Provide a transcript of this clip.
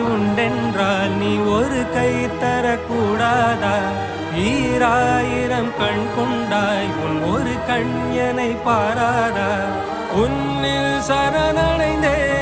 உண்டென்றால் நீ ஒரு கை தரக்கூடாதா? ஈராயிரம் கண் கொண்டாய் உன் ஒரு கண் என்னை பாராதா? உன்னில் சரணடைந்தே